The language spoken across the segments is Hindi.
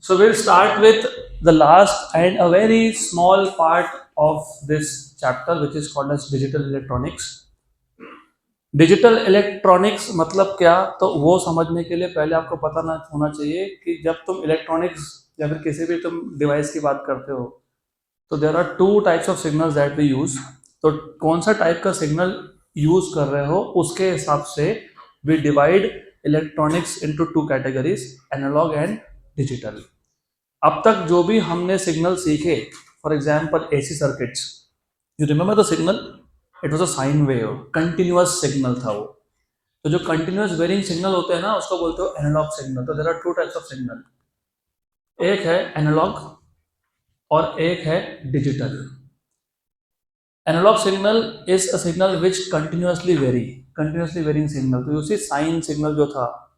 So we'll start with the last and a very small part of this chapter, which is called as digital electronics. Digital electronics मतलब क्या, तो वो समझने के लिए पहले आपको पता ना होना चाहिए कि जब तुम इलेक्ट्रॉनिक्स या फिर किसी भी तुम डिवाइस की बात करते हो, तो there are two types of signals that we use. तो कौन सा टाइप का सिग्नल यूज कर रहे हो उसके हिसाब से we divide electronics into two categories, analog and digital. अब तक जो भी हमने सिग्नल सीखे, for example AC circuits, you remember the signal, it was a sine wave, continuous signal था वो. तो जो कंटिन्यूअस वेरिंग सिग्नल होते हैं ना, उसको बोलते हो एनालॉग सिग्नल. तो there are two types of signal, एक है एनालॉग और एक है digital. Analog signal is a signal which continuously vary, continuously varying signal. तो उसी साइन सिग्नल जो था,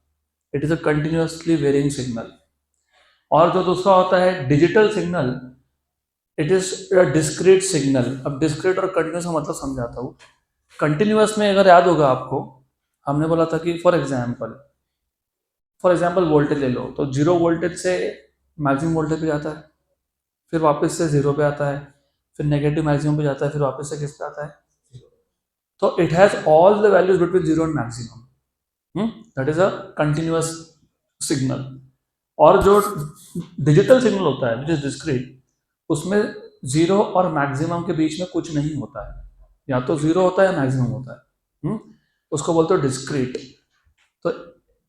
it is a continuously varying signal. और जो दूसरा होता है digital signal, it is a discrete signal. अब डिस्क्रीट और कंटिन्यूस का मतलब समझाता हूँ. कंटिन्यूअस में अगर याद होगा आपको, हमने बोला था कि फॉर एग्जाम्पल वोल्टेज ले लो, तो जीरो वोल्टेज से मैक्सिमम वोल्टेज पे जाता है, फिर वापस से जीरो पे आता है, फिर नेगेटिव मैक्सिमम पे जाता है, फिर वापस से किस पे आता है. तो it has all the values between zero and maximum. That is a continuous signal. और जो डिजिटल सिग्नल होता है विच इज डिस्क्रीट, उसमें जीरो और मैक्सिमम के बीच में कुछ नहीं होता है, या तो जीरो होता है या मैक्सिमम होता है. उसको बोलते हो डिस्क्रीट. तो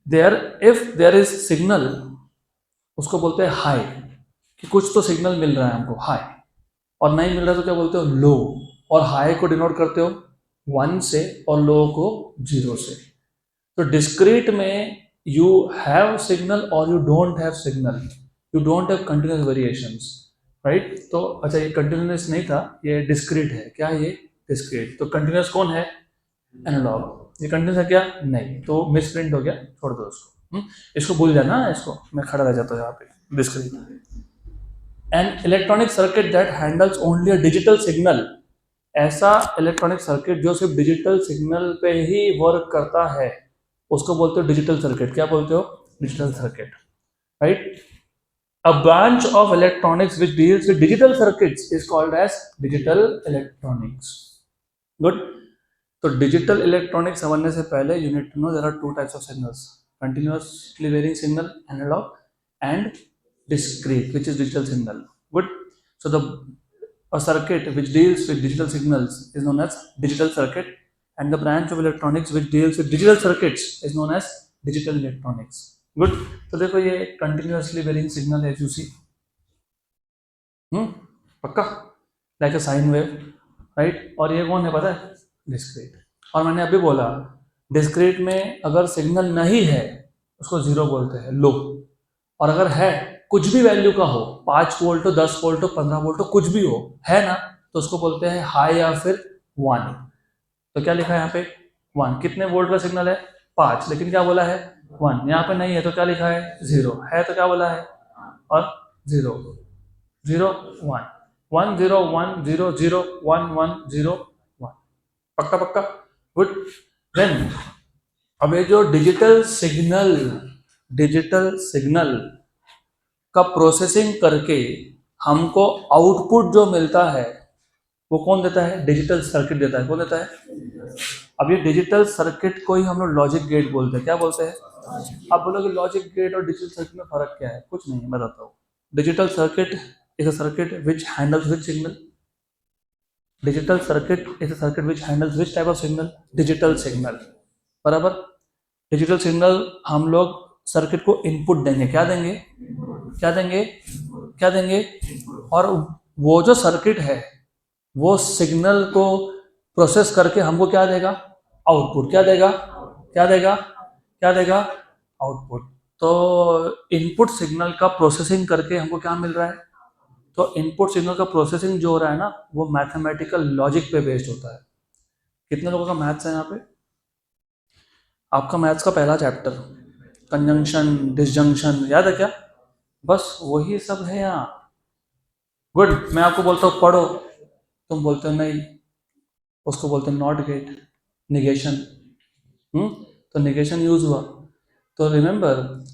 there if there is signal, उसको बोलते हैं हाई, कि कुछ तो सिग्नल मिल रहा है हमको हाई, और नहीं मिल रहा तो क्या बोलते हो लो. और हाई को डिनोट करते हो वन से और लो को जीरो से. तो डिस्क्रीट में यू हैव सिग्नल और you don't have signal, you don't have continuous variations, right. तो अच्छा, ये कंटिन्यूस नहीं था, ये डिस्क्रीट है. क्या ये डिस्क्रीट? तो कंटिन्यूस कौन है? एनालॉग. ये कंटिन्यूस है क्या? नहीं. तो मिस प्रिंट हो गया, छोड़ दो उसको. इसको भूल जाना, इसको मैं खड़ा रह जाता हूँ यहाँ पे. Discrete an electronic circuit that handles only a digital signal. ऐसा इलेक्ट्रॉनिक सर्किट जो सिर्फ डिजिटल सिग्नल पे ही वर्क करता है, उसको बोलते हो डिजिटल सर्किट. क्या बोलते हो? Digital circuit, right. A branch of electronics which deals with digital circuits is called as digital electronics. Good. तो डिजिटल इलेक्ट्रॉनिक्स समझने से पहले you need to know there are two types of signals, continuously varying signal analog and discrete which is digital signal. Good. So the a circuit which deals with digital signals is known as digital circuit, and the branch of electronics which deals with digital circuits is known as digital electronics. Good. तो देखो ये कंटिन्यूअसली वेरिंग सिग्नल है, यू सी. पक्का, लाइक अ साइन वेव, राइट. और ये कौन है पता है? डिस्क्रीट. और मैंने अभी बोला डिस्क्रीट में अगर सिग्नल नहीं है उसको जीरो बोलते हैं, लो. और अगर है, कुछ भी वैल्यू का हो, 5 वोल्ट हो, 10 वोल्ट हो, 15 वोल्ट हो, कुछ भी हो, है ना, तो उसको बोलते हैं हाई या फिर वन. तो क्या लिखा है यहाँ पे? वन. कितने वोल्ट का सिग्नल है? 5, लेकिन क्या बोला है? वन. यहाँ पे नहीं है तो क्या लिखा है? जीरो. है तो क्या बोला है? और जीरो. Zero one, 1 0 1 0 0 1 1 0 1. पक्का पक्का. गुड. देन अब ये जो डिजिटल सिग्नल का प्रोसेसिंग करके हमको आउटपुट जो मिलता है, वो कौन देता है? डिजिटल सर्किट देता है. कौन देता है? अब ये डिजिटल सर्किट को ही हम लोग लॉजिक गेट बोलते हैं. क्या बोलते हैं? आप बोलोगे लॉजिक गेट और डिजिटल सर्किट में फर्क क्या है? कुछ नहीं, मैं बताता हूँ. Digital circuit is a circuit which handles which signal? Digital circuit is a circuit which handles which type of signal? Digital signal. बराबर. डिजिटल सिग्नल हम लोग सर्किट को इनपुट देंगे. क्या देंगे? क्या देंगे? क्या देंगे? और वो जो सर्किट है वो सिग्नल को प्रोसेस करके हमको क्या देगा? आउटपुट. क्या देगा? क्या देगा? क्या देगा? आउटपुट. तो इनपुट सिग्नल का प्रोसेसिंग करके हमको क्या मिल रहा है? तो इनपुट सिग्नल का प्रोसेसिंग जो हो रहा है ना, वो मैथमेटिकल लॉजिक पे बेस्ड होता है. कितने लोगों का मैथ्स है यहाँ पे? आपका मैथ्स का पहला चैप्टर, कंजंक्शन डिसजंक्शन, याद है क्या? बस वही सब है यहाँ. गुड. मैं आपको बोलता हूँ पढ़ो, तुम बोलते हो नहीं. उसको बोलते हैं नॉट गेट, निगेशन. तो निगेशन यूज हुआ. तो रिमेंबर,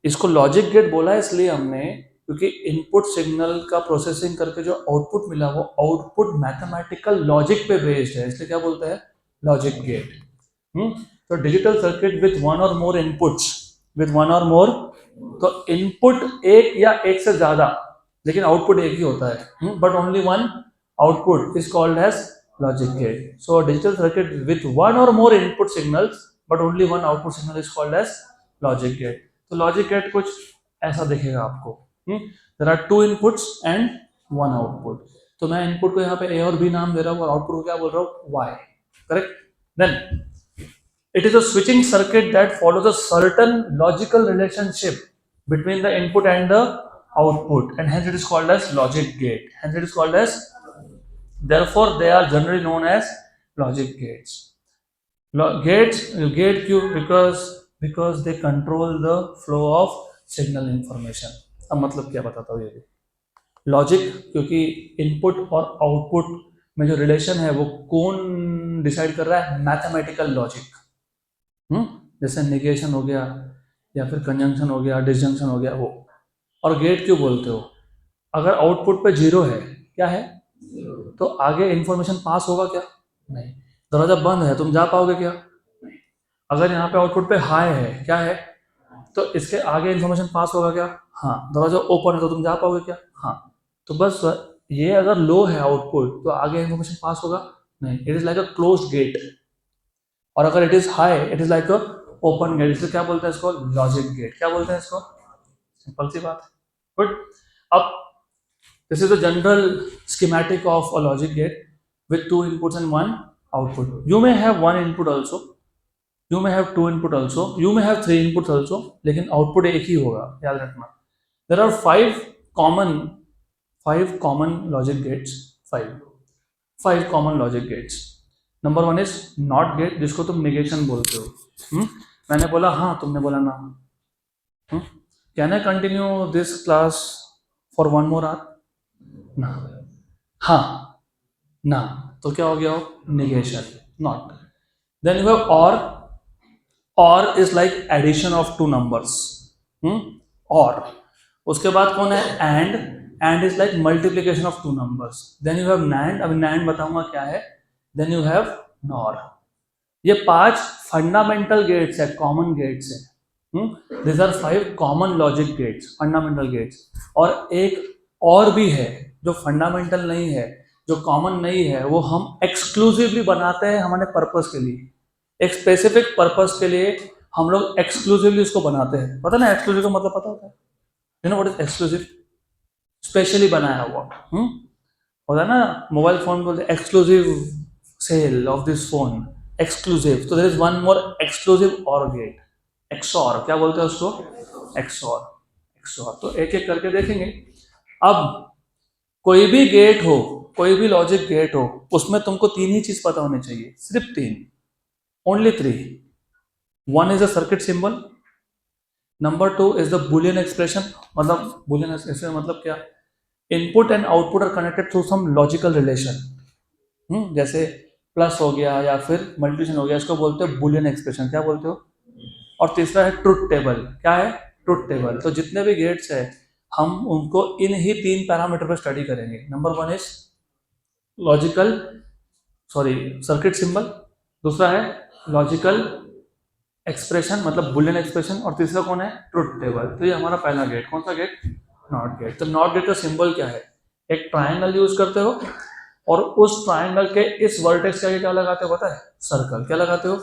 इसको लॉजिक गेट बोला इसलिए हमने क्योंकि इनपुट सिग्नल का प्रोसेसिंग करके जो आउटपुट मिला वो आउटपुट मैथमेटिकल लॉजिक पे बेस्ड है, इसलिए क्या बोलते हैं लॉजिक गेट। तो digital circuit with one or more inputs, with one or मोर, तो इनपुट एक या एक से ज्यादा लेकिन आउटपुट एक ही होता है, but only one output is called as logic gate. So digital circuit with one or more input signals but only one output signal is called as logic gate. तो लॉजिक गेट कुछ ऐसा दिखेगा आपको, there are two inputs and one output. तो मैं इनपुट को यहाँ पे ए और बी नाम दे रहा हूँ और आउटपुट को क्या बोल रहा हूँ वाई, correct. Then it is a switching circuit that follows a certain logical relationship between the input and the output, and hence it is called as logic gate. Hence it is called as, therefore they are generally known as logic gates. Gate क्यों? because they control the flow of signal information. अब मतलब क्या बताता हूँ ये भी। लॉजिक क्योंकि इनपुट और आउटपुट में जो रिलेशन है वो कौन डिसाइड कर रहा है, मैथमेटिकल लॉजिक। जैसे निगेशन हो गया या फिर कंजंक्शन हो गया, डिसजंक्शन हो गया वो। और गेट क्यों बोलते हो? अगर आउटपुट पे जीरो है, क्या है, तो आगे इंफॉर्मेशन पास होगा क्या? नहीं। दरवाजा बंद है, तुम जा पाओगे क्या? नहीं। अगर यहाँ पे आउटपुट पे हाई है, क्या है, तो इसके आगे इंफॉर्मेशन पास होगा क्या? हाँ। दरवाजा ओपन है तो तुम जा पाओगे क्या? हाँ। तो बस ये अगर लो है आउटपुट तो आगे इंफॉर्मेशन पास होगा नहीं। It is like a closed gate. और अगर it is high it is like a open gate, इसलिए क्या बोलते हैं इसको लॉजिक गेट। क्या बोलते हैं इसको? सिंपल सी बात है। गुड। अब this is the general schematic of a logic gate with two inputs and one output. You may have one input also, you may have two input also, you may have three inputs also, लेकिन output एक ही होगा, याद रखना। There are five common logic gates, five common logic gates. Number one is not gate, जिसको तुम negation बोलते हो। मैंने बोला हाँ, तुमने बोला ना। Can I continue this class for one more hour? ना। हाँ ना, तो क्या हो गया? negation, not. Then you have or is like addition of two numbers, or उसके बाद कौन है? and is like multiplication of two numbers. Then you have NAND, अभी NAND बताऊंगा क्या है। Then you have NOR. ये 5 फंडामेंटल गेट्स है, कॉमन गेट्स है। These are 5 common logic gates, fundamental gates. और एक और भी है जो फंडामेंटल नहीं है, जो कॉमन नहीं है, वो हम एक्सक्लूसिवली बनाते हैं हमारे पर्पस के लिए। एक स्पेसिफिक पर्पस के लिए हम लोग एक्सक्लूसिवली उसको बनाते हैं। पता ना एक्सक्लूसिव का मतलब पता होता है? You know what is exclusive? Specially बनाया हुआ। होता है ना, मोबाइल फोन बोलते exclusive sale of this phone, exclusive. तो there is one more exclusive or gate, XOR. क्या बोलते हैं उसको? एक्सॉर। तो एक एक करके देखेंगे। अब कोई भी गेट हो, कोई भी लॉजिक गेट हो, उसमें तुमको 3 ही चीज पता होनी चाहिए, सिर्फ 3, only 3। One is a circuit symbol, number 2 is the Boolean expression. मतलब बुलियन एक्सप्रेशन मतलब क्या? Input and output are connected through some logical relation. जैसे प्लस हो गया या फिर मल्टीप्लिकेशन हो गया, इसको बोलते हैं बुलियन एक्सप्रेशन। क्या बोलते हो? और तीसरा है ट्रुथ टेबल। क्या है? Truth table. तो जितने भी गेट्स है हम उनको इन ही 3 पैरामीटर पर स्टडी करेंगे। नंबर 1 इज सर्किट सिंबल, दूसरा है लॉजिकल एक्सप्रेशन मतलब बुलियन एक्सप्रेशन, और तीसरा कौन है? Truth table. तो ये हमारा पहला गेट। कौन सा गेट? Not gate. तो नॉट गेट का सिंबल क्या है? एक ट्राइंगल यूज करते हो और उस ट्राइंगल के इस वर्टेक्स का क्या लगाते हो पता है? सर्कल। क्या लगाते हो?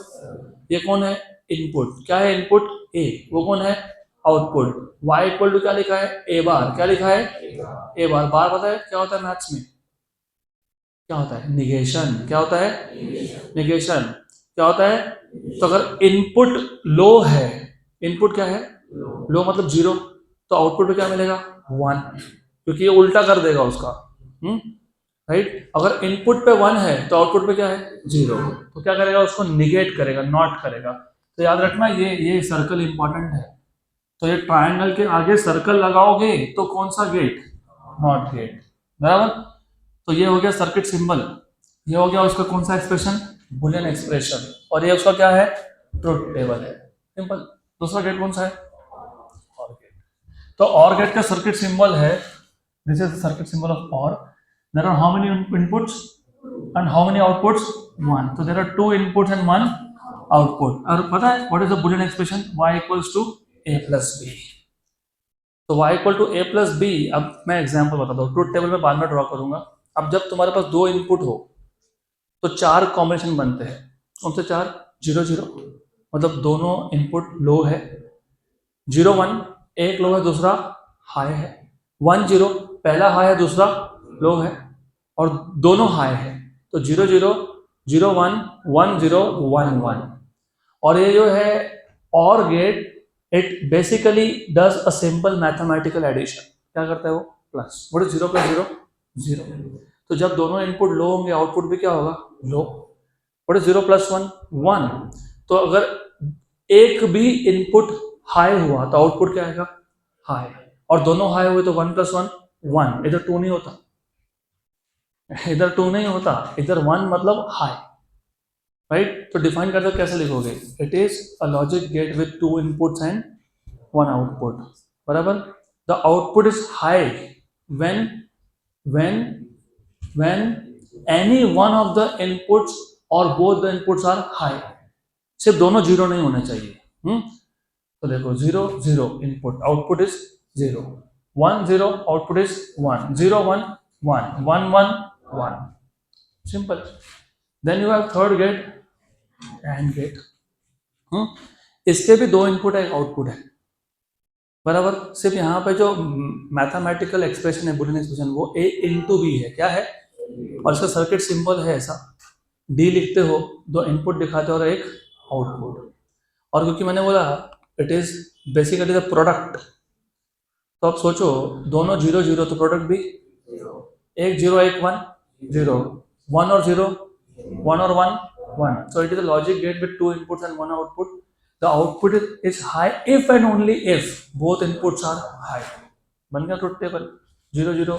ये कौन है? इनपुट। क्या है इनपुट? ए। वो कौन है? आउटपुट। y इक्वल टू क्या लिखा है? ए बार। क्या लिखा है? ए बार। बार पता है क्या होता है मैथ्स में? क्या होता है? निगेशन। क्या होता है? निगेशन। क्या होता है? तो अगर इनपुट लो है, इनपुट क्या है? लो मतलब जीरो, तो आउटपुट पे क्या मिलेगा? 1, क्योंकि ये उल्टा कर देगा उसका। राइट। अगर इनपुट पे 1 है तो आउटपुट पे क्या है? 0। तो क्या करेगा? उसको निगेट करेगा, नॉट करेगा। तो याद रखना ये सर्कल इंपॉर्टेंट है। तो ये ट्रायंगल के आगे सर्कल लगाओगे तो कौन सा गेट? Not gate. बराबर। तो ये हो गया सर्किट सिंबल, ये हो गया उसका कौन सा एक्सप्रेशन? Boolean expression. और ये उसका क्या है? ट्रुथ टेबल है। सिंपल। दूसरा गेट कौन सा है? तो और गेट का सर्किट सिंबल है, this is the circuit symbol of OR. There are how many inputs and how many outputs? One. तो there are two inputs and one output. और पता है what is the Boolean expression? y equals to a plus b. तो y equal to a plus B. अब मैं एग्जांपल बताता हूँ, ट्रुथ टेबल में बाद में ड्रॉ करूंगा. अब जब तुम्हारे पास दो इनपुट हो तो चार कॉम्बिनेशन बनते हैं. कौन से चार? 0 0, मतलब दोनों इनपुट लो है. 0 1, एक लो है दूसरा हाई है. 1 0, पहला हाई है दूसरा लो है, और दोनों हाई है. तो 0 0 0 1 1 0 1 1. और ये जो है OR gate, it basically does a simple mathematical addition. क्या करता है वो? प्लस. What is 0 plus 0? 0. तो जब दोनों इनपुट लो होंगे आउटपुट भी क्या होगा? लो. What is 0 plus 1? 1. तो अगर एक भी इनपुट हाई हुआ तो आउटपुट क्या आएगा? हाई. और दोनों हाई हुए तो 1 प्लस 1 1. इधर 2 नहीं होता, इधर 2 नहीं होता, इधर 1 मतलब हाई. राइट? तो डिफाइन करते कैसे लिखोगे? It is a logic gate with two inputs and one output. बराबर. The output is high when when when any one of the inputs or both the inputs are high. सिर्फ दोनों जीरो नहीं होने चाहिए. तो देखो 0 0 input, output is 0. 1 0, output is 1. 0 1 1 1 1 1. Simple. Then you have third gate, AND gate. इसके भी दो इनपुट है, एक आउटपुट है. बराबर. सिर्फ यहाँ पे जो मैथमेटिकल एक्सप्रेशन है, बुलियन एक्सप्रेशन, वो a इंटू बी है. क्या है? और इसका सर्किट सिंबल है ऐसा, d लिखते हो, दो इनपुट दिखाते हो और एक आउटपुट. और क्योंकि मैंने बोला it is basically the product, तो आप सोचो दोनों 0 0, तो प्रोडक्ट भी एक 0 एक 1 0, 1 और 0 1 और 1 1. So it is a logic gate with two inputs and one output. The output is high if and only if both inputs are high. बन गया ट्रुथ टेबल. 0 0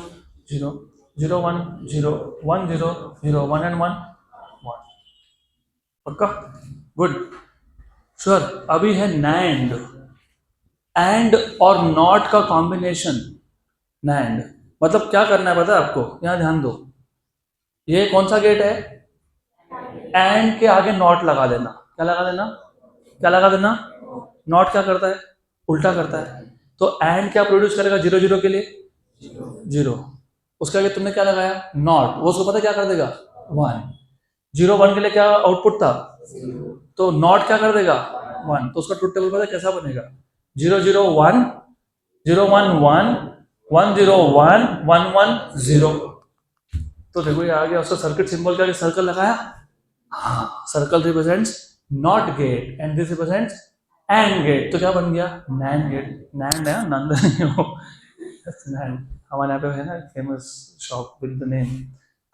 0 0 1 0 1 0 0 1 and 1 1. पक्का? गुड. श्योर. अभी है NAND. एंड और नॉट का कॉम्बिनेशन. NAND मतलब क्या करना है पता है आपको? यहाँ ध्यान दो. ये कौन सा गेट है? एंड के आगे नॉट लगा देना. क्या लगा देना? क्या लगा देना? नॉट क्या करता है? उल्टा करता है. तो एंड क्या प्रोड्यूस करेगा 0 0 के लिए? 0. उसके आगे तुमने क्या लगाया? नॉट. वो उसको पता क्या कर देगा? 1. 0 1 के लिए क्या आउटपुट था? तो नॉट क्या कर देगा? 1. तो उसका ट्रुथ टेबल पता कैसा बनेगा? 0 0 1 0 1 1 1 0 1 1 1 0. तो देखो ये आ गया. उसका सर्किट सिंबल क्या? सर्कल लगाया. हाँ, circle represents NOT gate and this represents AND gate. तो क्या बन गया? NAND gate. नैंड है, नंद नहीं हो. नैंड हमारे यहाँ पे है ना famous shop with the name,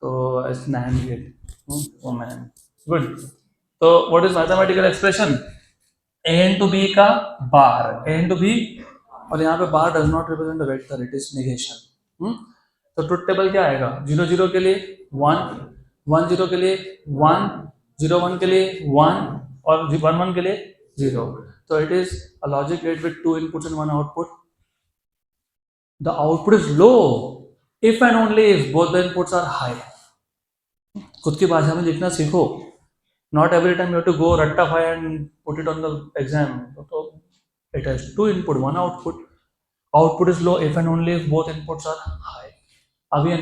तो NAND gate. Oh man. Good. तो what is mathematical expression? a into b का बार, a into b, और यहाँ पे bar does not represent the vector, it is negation. तो ट्रुथ टेबल क्या आएगा? 0 0 के लिए 1, 1 0 के लिए 1, 0 1 के लिए 1 और 1 1 के लिए 0. तो it is a logic gate with two inputs and one output. The output is low if and only if both the inputs are high. खुद की भाषा में लिखना सीखो. Not every time you have to go रट्टाफाई and put it on the exam. तो it has two input one output. Output is low if and only if both inputs are high. अब ये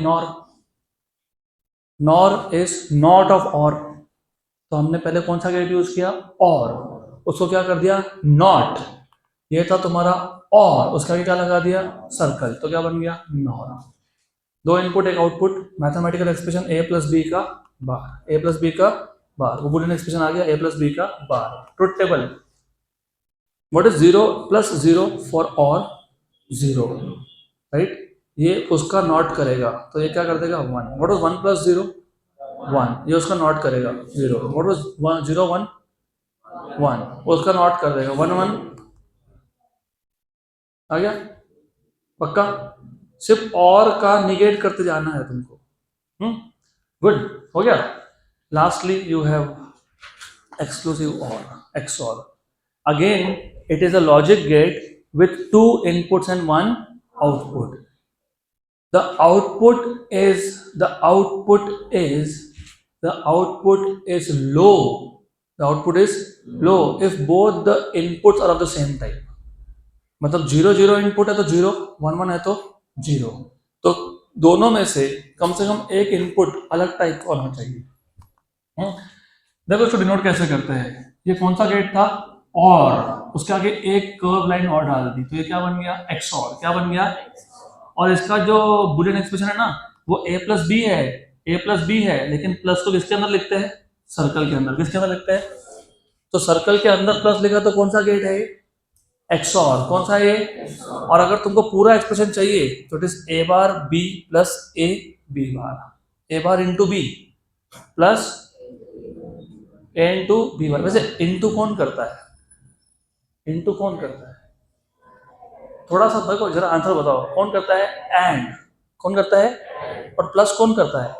नॉर इज नॉट ऑफ और. तो हमने पहले कौन सा गेट यूज किया? और. उसको क्या कर दिया? नॉट. ये था तुम्हारा और, उसका आगे क्या लगा दिया? सर्कल. तो क्या बन गया? नॉर. दो इनपुट एक output. Mathematical expression a plus B का बार. a प्लस बी का बार. वो बुलियन एक्सप्रेशन आ गया a प्लस बी का bar. Truth table. What is 0 plus 0 for OR 0, right? ये उसका नॉट करेगा, तो ये क्या कर देगा? 1. What was 1 plus 0? 1. ये उसका नॉट करेगा 0. What was 0 1 1? वो उसका नॉट कर देगा 1 1. आ गया? पक्का? सिर्फ और का निगेट करते जाना है तुमको. गुड. हो गया. Lastly you have exclusive OR, XOR. Again it is a logic gate with two inputs and one output. The output is the output is the output is low. The output is low if both the inputs are of the same type. मतलब 0 0 इनपुट है तो 0, 1 1 है तो 0. तो दोनों में से कम एक इनपुट अलग टाइप का होना चाहिए. देखो इसको डिनोट कैसे करते हैं. ये कौन सा गेट था? और उसके आगे एक कर्व लाइन और डाल दी तो ये क्या बन गया? XOR. क्या बन गया? और इसका जो बुलियन एक्सप्रेशन है ना वो a प्लस बी है, लेकिन प्लस को किसके अंदर लिखते हैं? सर्कल के अंदर. किसके अंदर लिखते हैं? तो सर्कल के अंदर प्लस लिखा तो कौन सा गेट है? XOR. कौन सा है ये? और अगर तुमको पूरा एक्सप्रेशन चाहिए तो it is a bar b plus a b bar. a bar into B plus a into B bar. वैसे इंटू कौन करता है? इंटू कौन करता है? थोड़ा सा देखो, जरा आंसर बताओ. कौन करता है? एंड. कौन करता है? और प्लस कौन करता है?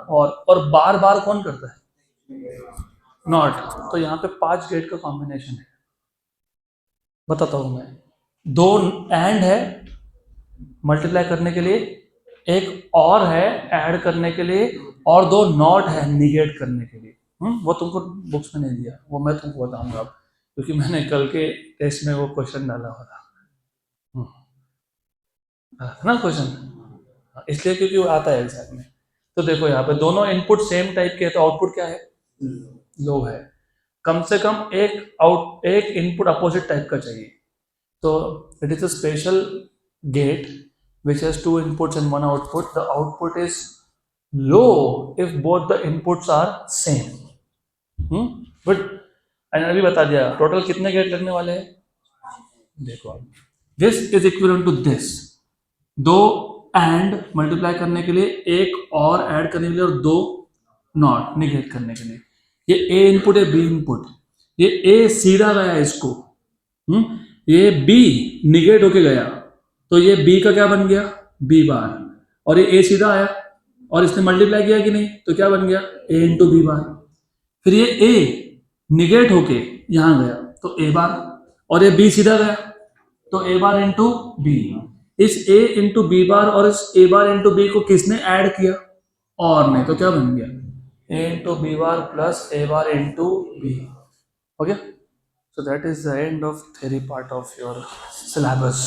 और बार बार कौन करता है? नॉट. तो यहाँ पे 5 गेट का कॉम्बिनेशन है. बताता हूँ मैं. 2 एंड है मल्टीप्लाई करने के लिए, एक और है ऐड करने के लिए, और 2 नॉट है निगेट करने के लिए. वो तुमको बुक्स में नहीं दिया, वो मैं तुमको बताऊंगा अब, क्योंकि मैंने कल के टेस्ट में वो क्वेश्चन डाला हुआ था ना क्वेश्चन, इसलिए क्योंकि वो आता है एग्जाम में. तो देखो यहाँ पे दोनों इनपुट सेम टाइप के हैं तो आउटपुट क्या है? लो है. कम से कम एक इनपुट अपोजिट टाइप का चाहिए. तो it is a special gate which has 2 inputs and 1 output. The output is low if both the inputs are same. But मैंने अभी बता दिया टोटल कितने गेट लगने वाले हैं. देखो this is equivalent to this. 2 and multiply करने के लिए, एक और ऐड करने के लिए, और 2 नॉट निगेट करने के लिए. ये ए इनपुट है, बी इनपुट. ये ए सीधा गया इसको, ये बी निगेट होके गया तो ये बी का क्या बन गया? B bar. और ये ए सीधा आया और इसने मल्टीप्लाई किया कि नहीं तो क्या बन गया? ए इंटू बी बार. फिर ये ए निगेट होके यहां गया तो ए बार, और ये बी सीधा गया तो ए बार इंटू बी. इस a इंटू बी बार और इस a बार इंटू बी को किसने ऐड किया? और नहीं तो क्या बन गया? a into B bar plus a bar into B. Okay, so that is the end of theory part of your syllabus.